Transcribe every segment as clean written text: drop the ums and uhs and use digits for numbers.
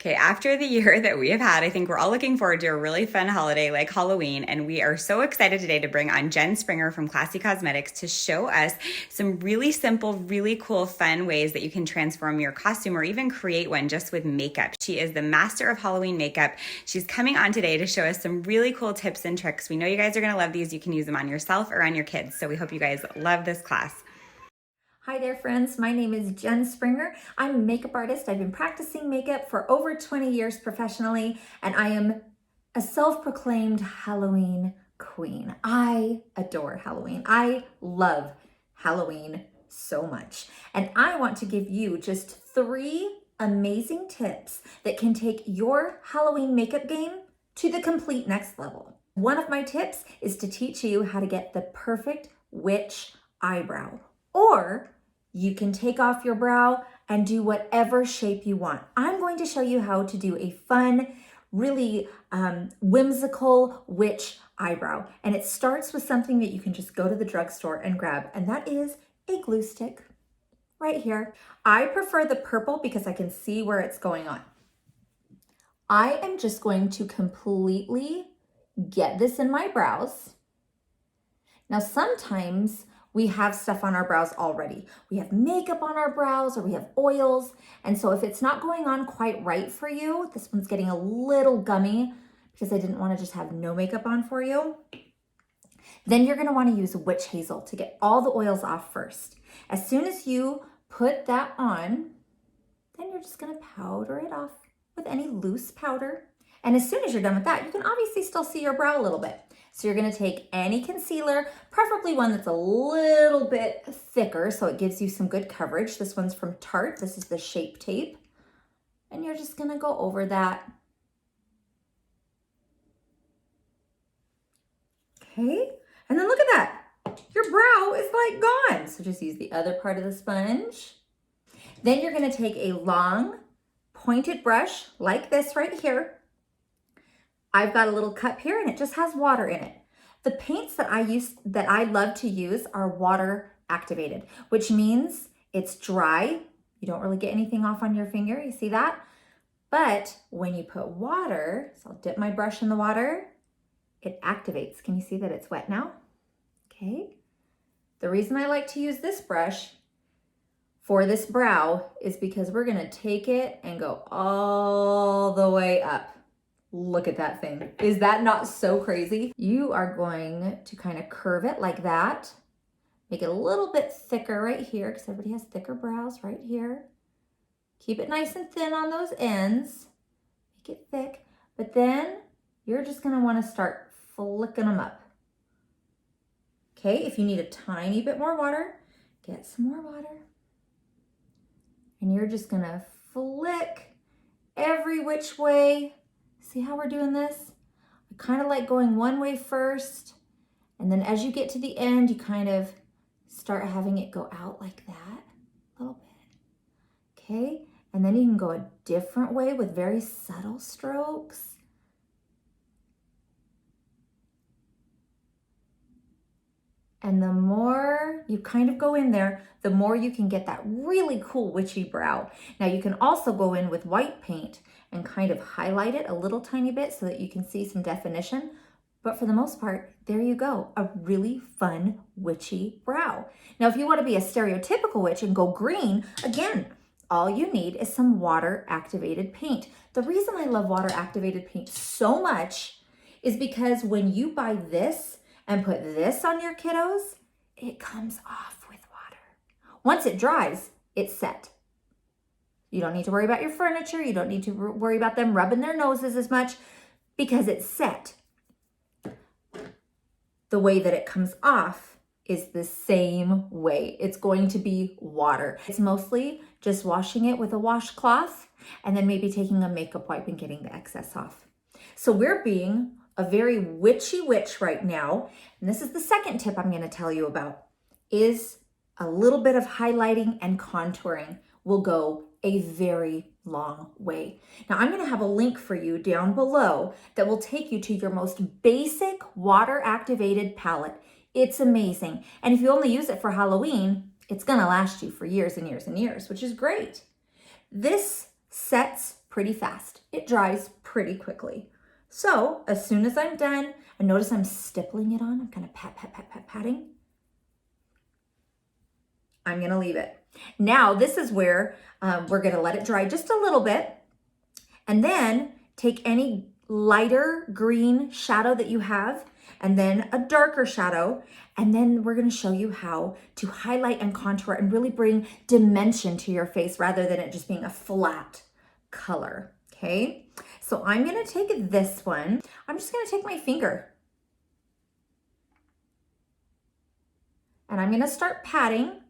Okay, after the year that we have had, I think we're all looking forward to a really fun holiday like Halloween, and we are so excited today to bring on Jen Springer from Classy Cosmetics to show us some really simple, really cool, fun ways that you can transform your costume or even create one just with makeup. She is the master of Halloween makeup. She's coming on today to show us some really cool tips and tricks. We know you guys are going to love these. You can use them on yourself or on your kids, so we hope you guys love this class. Hi there, friends. My name is Jen Springer. I'm a makeup artist. I've been practicing makeup for over 20 years professionally, and I am a self-proclaimed Halloween queen. I adore Halloween. I love Halloween so much. And I want to give you just 3 amazing tips that can take your Halloween makeup game to the complete next level. One of my tips is to teach you how to get the perfect witch eyebrow, or you can take off your brow and do whatever shape you want. I'm going to show you how to do a fun, really whimsical witch eyebrow. And it starts with something that you can just go to the drugstore and grab, and that is a glue stick right here. I prefer the purple because I can see where it's going on. I am just going to completely get this in my brows. Now, sometimes we have stuff on our brows already. We have makeup on our brows or we have oils. And so if it's not going on quite right for you, this one's getting a little gummy because I didn't want to just have no makeup on for you, then you're going to want to use witch hazel to get all the oils off first. As soon as you put that on, then you're just going to powder it off with any loose powder. And as soon as you're done with that, you can obviously still see your brow a little bit. So you're gonna take any concealer, preferably one that's a little bit thicker so it gives you some good coverage. This one's from Tarte. This is the Shape Tape. And you're just gonna go over that. Okay, and then look at that. Your brow is like gone. So just use the other part of the sponge. Then you're gonna take a long pointed brush like this right here. I've got a little cup here and it just has water in it. The paints that I love to use are water activated, which means it's dry. You don't really get anything off on your finger, you see that? But when you put water, so I'll dip my brush in the water, it activates. Can you see that it's wet now? Okay. The reason I like to use this brush for this brow is because we're gonna take it and go all the way up. Look at that thing. Is that not so crazy? You are going to kind of curve it like that. Make it a little bit thicker right here because everybody has thicker brows right here. Keep it nice and thin on those ends. Make it thick. But then you're just going to want to start flicking them up. Okay, if you need a tiny bit more water, get some more water. And you're just going to flick every which way. See how we're doing this? I kind of like going one way first, and then as you get to the end, you kind of start having it go out like that a little bit. Okay, and then you can go a different way with very subtle strokes. And the more you kind of go in there, the more you can get that really cool witchy brow. Now you can also go in with white paint and kind of highlight it a little tiny bit so that you can see some definition. But for the most part, there you go, a really fun witchy brow. Now, if you want to be a stereotypical witch and go green, again, all you need is some water-activated paint. The reason I love water-activated paint so much is because when you buy this and put this on your kiddos, it comes off with water. Once it dries, it's set. You don't need to worry about your furniture. You don't need to worry about them rubbing their noses as much because it's set. The way that it comes off is the same way. It's going to be water. It's mostly just washing it with a washcloth and then maybe taking a makeup wipe and getting the excess off. So we're being a very witchy witch right now. And this is the second tip I'm going to tell you about, is a little bit of highlighting and contouring will go a very long way. Now I'm going to have a link for you down below that will take you to your most basic water activated palette. It's amazing. And if you only use it for Halloween, it's going to last you for years and years and years, which is great. This sets pretty fast. It dries pretty quickly. So as soon as I'm done, and notice I'm stippling it on, I'm kind of patting. I'm gonna leave it. Now this is where we're gonna let it dry just a little bit, and then take any lighter green shadow that you have, and then a darker shadow, and then we're gonna show you how to highlight and contour and really bring dimension to your face rather than it just being a flat color, okay? So I'm gonna take this one. I'm just gonna take my finger and I'm gonna start patting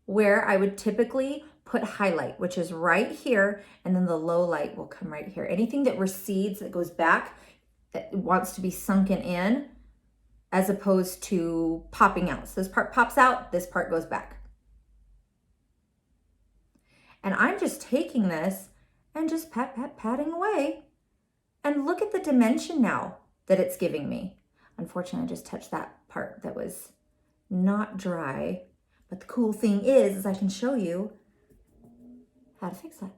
where I would typically put highlight, which is right here, and then the low light will come right here. Anything that recedes, that goes back, that wants to be sunken in, as opposed to popping out. So this part pops out, this part goes back. And I'm just taking this and just patting away. And look at the dimension now that it's giving me. Unfortunately, I just touched that part that was not dry. But the cool thing is I can show you how to fix that.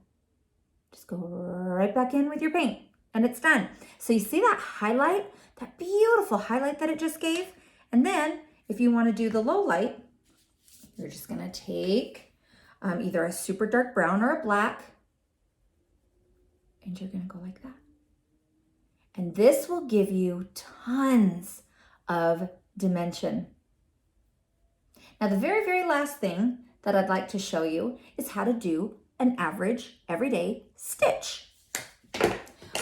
Just go right back in with your paint and it's done. So you see that highlight, that beautiful highlight that it just gave? And then if you want to do the low light, you're just gonna take either a super dark brown or a black, and you're gonna go like that. And this will give you tons of dimension. Now, the very, very last thing that I'd like to show you is how to do an average everyday stitch.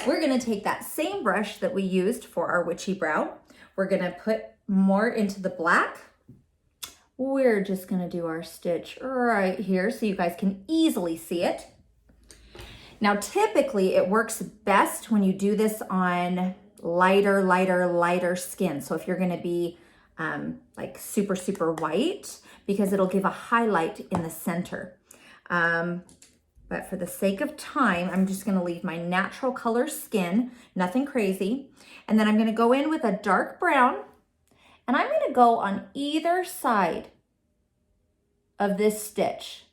We're gonna take that same brush that we used for our witchy brow. We're gonna put more into the black. We're just gonna do our stitch right here so you guys can easily see it. Now, typically it works best when you do this on lighter skin. So if you're gonna be like super, super white, because it'll give a highlight in the center. But for the sake of time, I'm just gonna leave my natural color skin, nothing crazy. And then I'm gonna go in with a dark brown, and I'm gonna go on either side of this stitch,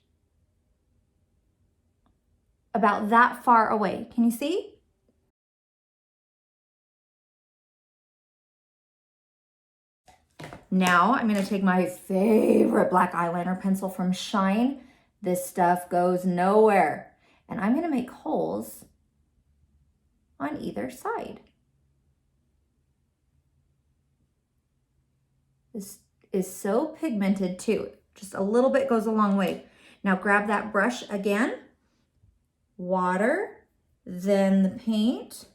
about that far away. Can you see? Now I'm gonna take my favorite black eyeliner pencil from Shine. This stuff goes nowhere. And I'm gonna make holes on either side. This is so pigmented too. Just a little bit goes a long way. Now grab that brush again, water, then the paint,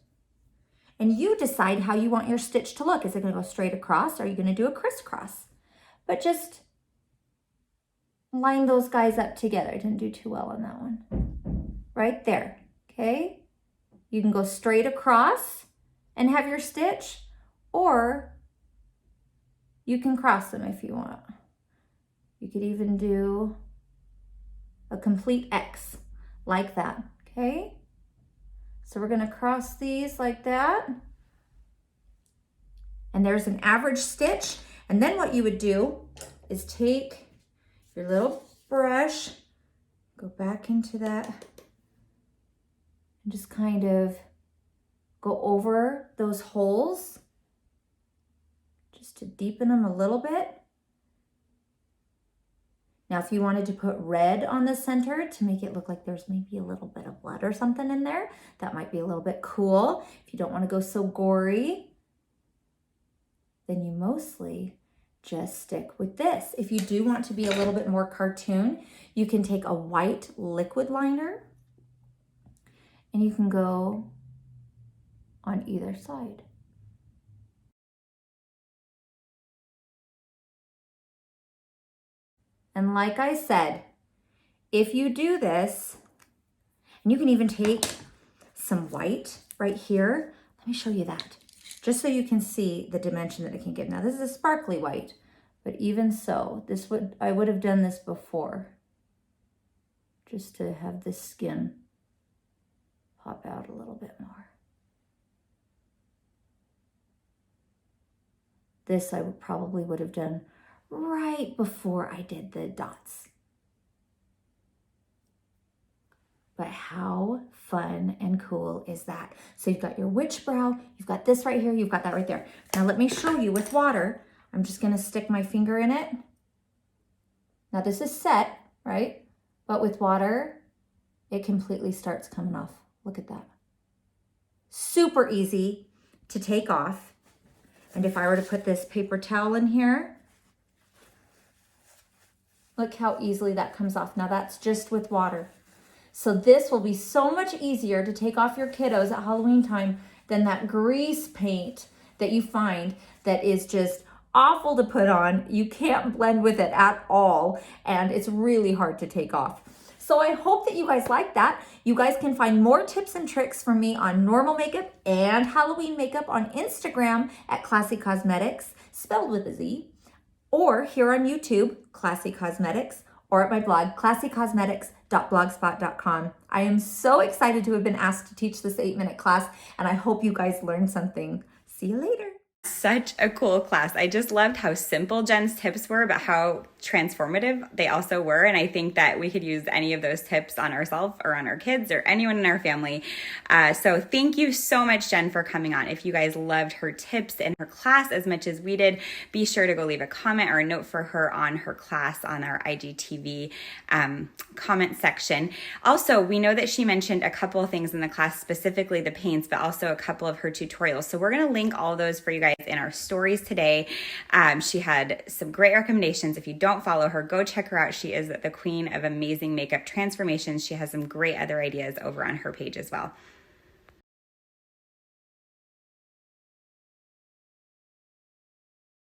and you decide how you want your stitch to look. Is it gonna go straight across or are you gonna do a crisscross? But just line those guys up together. I didn't do too well on that one. Right there, okay? You can go straight across and have your stitch, or you can cross them if you want. You could even do a complete X like that, okay? So we're gonna cross these like that. And there's an average stitch. And then what you would do is take your little brush, go back into that, and just kind of go over those holes just to deepen them a little bit. Now, if you wanted to put red on the center to make it look like there's maybe a little bit of blood or something in there, that might be a little bit cool. If you don't want to go so gory, then you mostly just stick with this. If you do want to be a little bit more cartoon, you can take a white liquid liner and you can go on either side. And like I said, if you do this, and you can even take some white right here. Let me show you that, just so you can see the dimension that it can give. Now this is a sparkly white, but even so, I would have done this before, just to have the skin pop out a little bit more. This I probably would have done right before I did the dots. But how fun and cool is that? So you've got your witch brow, you've got this right here, you've got that right there. Now let me show you with water. I'm just gonna stick my finger in it. Now this is set, right? But with water, it completely starts coming off. Look at that. Super easy to take off. And if I were to put this paper towel in here, look how easily that comes off. Now that's just with water. So this will be so much easier to take off your kiddos at Halloween time than that grease paint that you find that is just awful to put on. You can't blend with it at all, and it's really hard to take off. So I hope that you guys like that. You guys can find more tips and tricks from me on normal makeup and Halloween makeup on Instagram at Classy Cosmetics, spelled with a Z, or here on YouTube, Classy Cosmetics, or at my blog, classycosmetics.blogspot.com. I am so excited to have been asked to teach this 8-minute class, and I hope you guys learned something. See you later. Such a cool class. I just loved how simple Jen's tips were, but how transformative they also were. And I think that we could use any of those tips on ourselves or on our kids or anyone in our family. So thank you so much, Jen, for coming on. If you guys loved her tips and her class as much as we did, be sure to go leave a comment or a note for her on her class on our IGTV comment section. Also, we know that she mentioned a couple of things in the class, specifically the paints, but also a couple of her tutorials. So we're going to link all of those for you guys in our stories today. She had some great recommendations. If you don't follow her, go check her out. She is the queen of amazing makeup transformations. She has some great other ideas over on her page as well.